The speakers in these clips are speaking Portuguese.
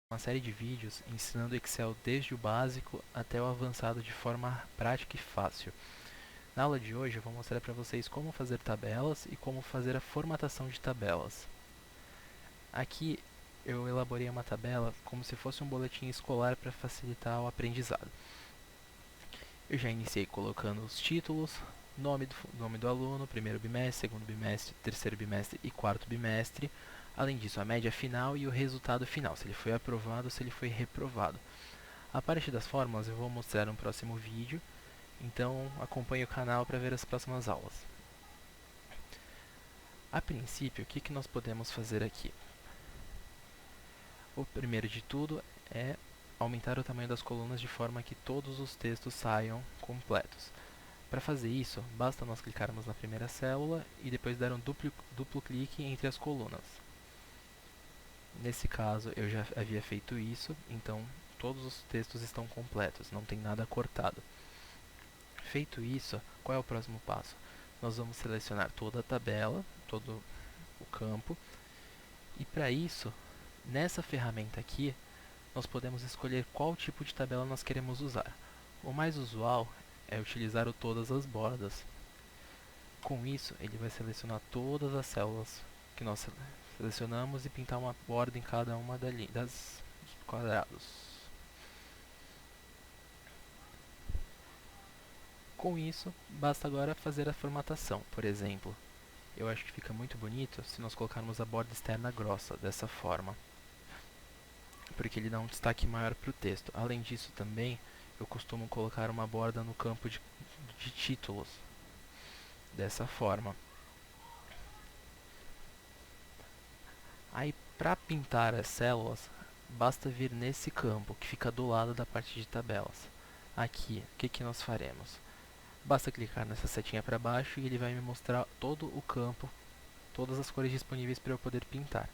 uma série de vídeos ensinando Excel desde o básico até o avançado de forma prática e fácil. Na aula de hoje eu vou mostrar para vocês como fazer tabelas e como fazer a formatação de tabelas. Aqui eu elaborei uma tabela como se fosse um boletim escolar para facilitar o aprendizado. Eu já iniciei colocando os títulos, nome do aluno, primeiro bimestre, segundo bimestre, terceiro bimestre e quarto bimestre. Além disso, a média final e o resultado final, se ele foi aprovado ou se ele foi reprovado. A parte das fórmulas eu vou mostrar no próximo vídeo, então acompanhe o canal para ver as próximas aulas. A princípio, o que nós podemos fazer aqui? O primeiro de tudo é aumentar o tamanho das colunas de forma que todos os textos saiam completos. Para fazer isso, basta nós clicarmos na primeira célula e depois dar um duplo clique entre as colunas. Nesse caso, eu já havia feito isso, então todos os textos estão completos, não tem nada cortado. Feito isso, qual é o próximo passo? Nós vamos selecionar toda a tabela, todo o campo, e para isso, nessa ferramenta aqui, nós podemos escolher qual tipo de tabela nós queremos usar. O mais usual é utilizar o todas as bordas. Com isso, ele vai selecionar todas as células que nós selecionamos e pintar uma borda em cada uma dos quadrados. Com isso, basta agora fazer a formatação. Por exemplo, eu acho que fica muito bonito se nós colocarmos a borda externa grossa, dessa forma, porque ele dá um destaque maior para o texto. Além disso também, eu costumo colocar uma borda no campo de títulos, dessa forma. Aí, para pintar as células, basta vir nesse campo, que fica do lado da parte de tabelas. Aqui, o que nós faremos? Basta clicar nessa setinha para baixo e ele vai me mostrar todo o campo, todas as cores disponíveis para eu poder pintar.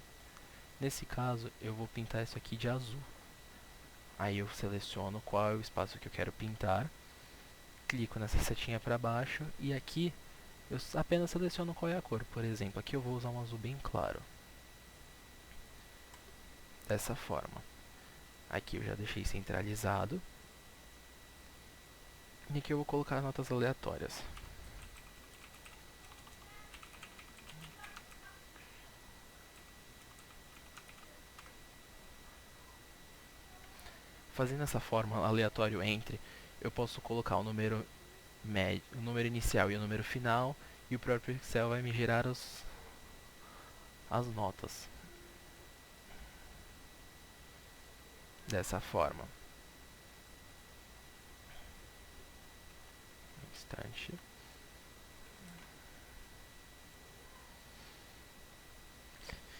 Nesse caso, eu vou pintar isso aqui de azul. Aí eu seleciono qual é o espaço que eu quero pintar, clico nessa setinha para baixo e aqui eu apenas seleciono qual é a cor. Por exemplo, aqui eu vou usar um azul bem claro. Dessa forma. Aqui eu já deixei centralizado. E aqui eu vou colocar notas aleatórias. Fazendo essa forma aleatório entre, eu posso colocar o número o número inicial e o número final, e o próprio Excel vai me gerar as notas. Dessa forma. Um instante.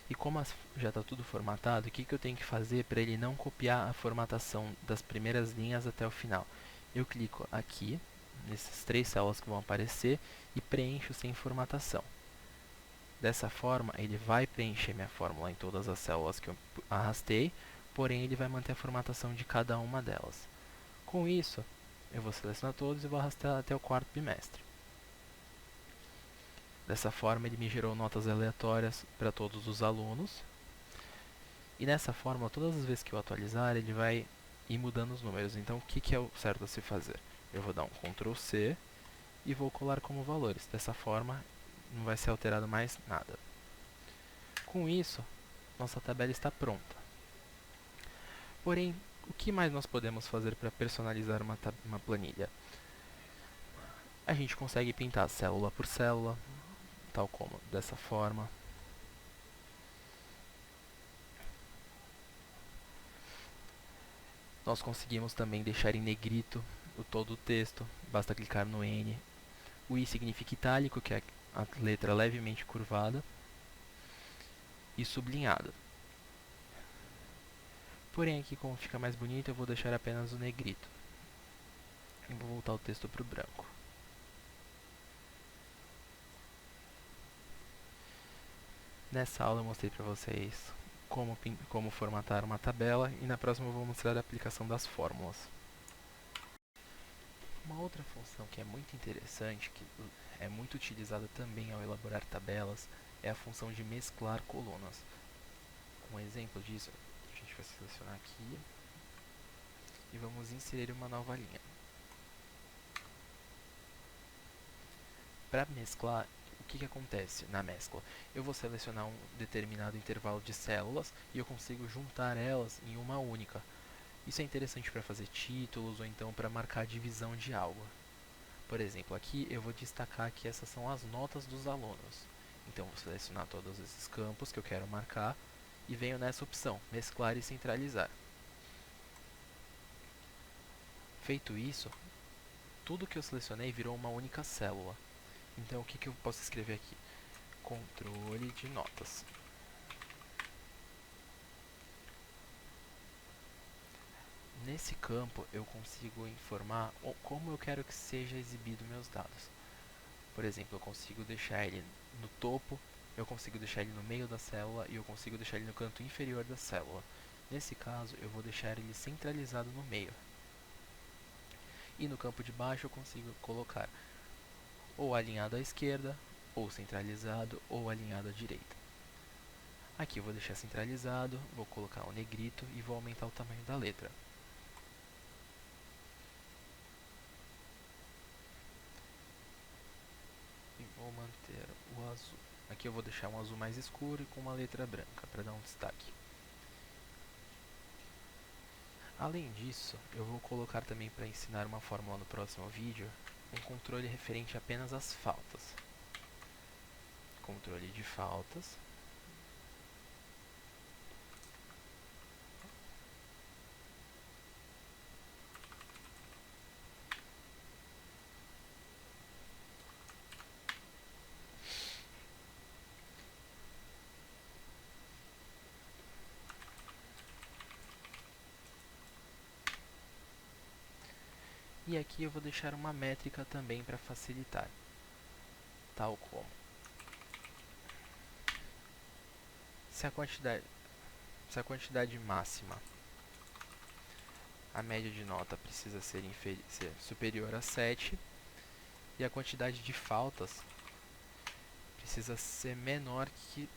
E como já está tudo formatado, o que eu tenho que fazer para ele não copiar a formatação das primeiras linhas até o final? Eu clico aqui, nessas 3 células que vão aparecer, e preencho sem formatação. Dessa forma, ele vai preencher minha fórmula em todas as células que eu arrastei, porém ele vai manter a formatação de cada uma delas. Com isso, eu vou selecionar todos e vou arrastar até o quarto bimestre. Dessa forma, ele me gerou notas aleatórias para todos os alunos. E nessa forma, todas as vezes que eu atualizar, ele vai ir mudando os números. Então, o que é o certo a se fazer? Eu vou dar um Ctrl C e vou colar como valores. Dessa forma, não vai ser alterado mais nada. Com isso, nossa tabela está pronta. Porém, o que mais nós podemos fazer para personalizar uma planilha? A gente consegue pintar célula por célula, tal como dessa forma. Nós conseguimos também deixar em negrito todo o texto, basta clicar no N. O I significa itálico, que é a letra levemente curvada, e sublinhado. Porém, aqui como fica mais bonito, eu vou deixar apenas o negrito. E vou voltar o texto para o branco. Nessa aula eu mostrei para vocês como formatar uma tabela e na próxima eu vou mostrar a aplicação das fórmulas. Uma outra função que é muito interessante, que é muito utilizada também ao elaborar tabelas, é a função de mesclar colunas. Um exemplo disso, a gente gente vai selecionar aqui e vamos inserir uma nova linha. Para mesclar, o que acontece na mescla? Eu vou selecionar um determinado intervalo de células e eu consigo juntar elas em uma única. Isso é interessante para fazer títulos ou então para marcar a divisão de algo. Por exemplo, aqui eu vou destacar que essas são as notas dos alunos. Então, vou selecionar todos esses campos que eu quero marcar e venho nessa opção, mesclar e centralizar. Feito isso, tudo que eu selecionei virou uma única célula. Então, o que eu posso escrever aqui? Controle de notas. Nesse campo, eu consigo informar como eu quero que seja exibido meus dados. Por exemplo, eu consigo deixar ele no topo, eu consigo deixar ele no meio da célula e eu consigo deixar ele no canto inferior da célula. Nesse caso, eu vou deixar ele centralizado no meio. E no campo de baixo eu consigo colocar ou alinhado à esquerda, ou centralizado, ou alinhado à direita. Aqui eu vou deixar centralizado, vou colocar um negrito e vou aumentar o tamanho da letra. E vou manter o azul. Aqui eu vou deixar um azul mais escuro e com uma letra branca, para dar um destaque. Além disso, eu vou colocar também para ensinar uma fórmula no próximo vídeo, um controle referente apenas às faltas. Controle de faltas. E aqui eu vou deixar uma métrica também para facilitar, tal como se a quantidade máxima, a média de nota precisa ser superior a 7 e a quantidade de faltas precisa ser menor que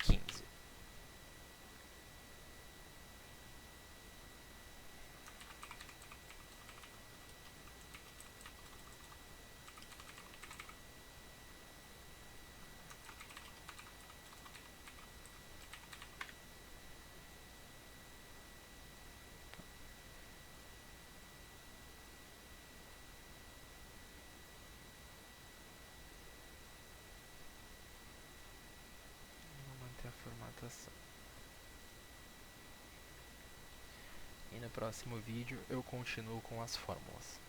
15. Vou manter a formatação. E no próximo vídeo eu continuo com as fórmulas.